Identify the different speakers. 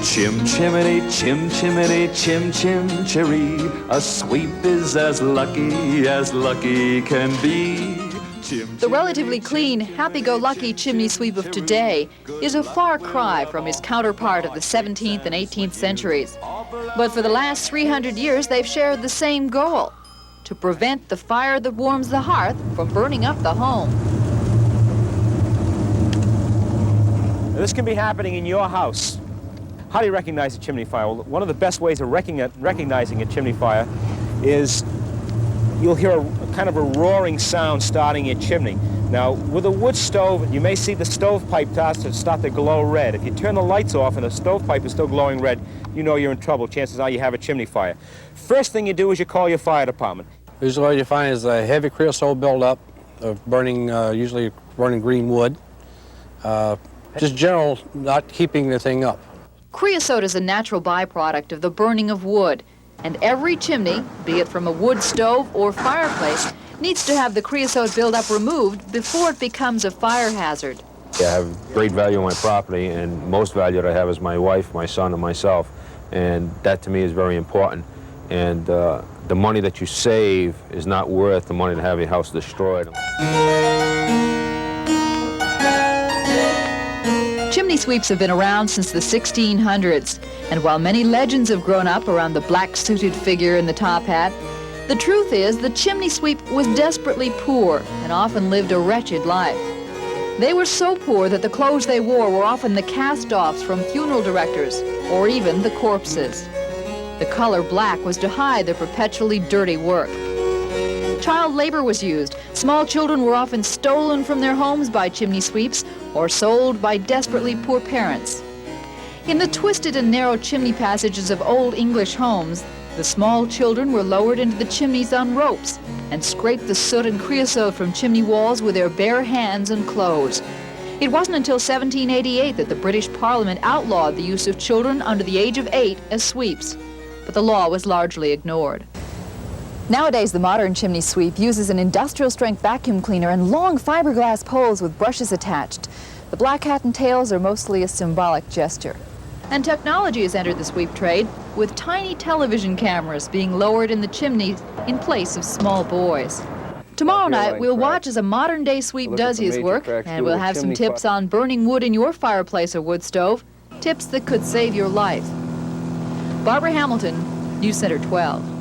Speaker 1: Chim chimney, chim chimney, chim chim cheree. A sweep is as lucky can be.
Speaker 2: The relatively clean, happy-go-lucky chimney sweep of today is a far cry from his counterpart of the 17th and 18th centuries. But for the last 300 years, they've shared the same goal: to prevent the fire that warms the hearth from burning up the home.
Speaker 3: This can be happening in your house. How do you recognize a chimney fire? Well, one of the best ways of recognizing a chimney fire is you'll hear a kind of a roaring sound starting your chimney. Now, with a wood stove, you may see the stovepipe start to glow red. If you turn the lights off and the stovepipe is still glowing red, you know you're in trouble. Chances are you have a chimney fire. First thing you do is you call your fire department.
Speaker 4: Usually what you find is a heavy creosote buildup of burning, usually burning green wood. Just general not keeping the thing up.
Speaker 2: Creosote is a natural byproduct of the burning of wood, and every chimney, be it from a wood stove or fireplace, needs to have the creosote buildup removed before it becomes a fire hazard.
Speaker 5: I have great value on my property, and most value that I have is my wife, my son, and myself, and that to me is very important. And the money that you save is not worth the money to have your house destroyed.
Speaker 2: Chimney sweeps have been around since the 1600s, and while many legends have grown up around the black-suited figure in the top hat, the truth is the chimney sweep was desperately poor and often lived a wretched life. They were so poor that the clothes they wore were often the cast-offs from funeral directors, or even the corpses. The color black was to hide their perpetually dirty work. Child labor was used. Small children were often stolen from their homes by chimney sweeps or sold by desperately poor parents. In the twisted and narrow chimney passages of old English homes, the small children were lowered into the chimneys on ropes and scraped the soot and creosote from chimney walls with their bare hands and clothes. It wasn't until 1788 that the British Parliament outlawed the use of children under the age of 8 as sweeps, but the law was largely ignored. Nowadays, the modern chimney sweep uses an industrial-strength vacuum cleaner and long fiberglass poles with brushes attached. The black hat and tails are mostly a symbolic gesture. And technology has entered the sweep trade, with tiny television cameras being lowered in the chimneys in place of small boys. Tomorrow night, we'll watch as a modern-day sweep does his work, and we'll have some tips on burning wood in your fireplace or wood stove, tips that could save your life. Barbara Hamilton, News Center 12.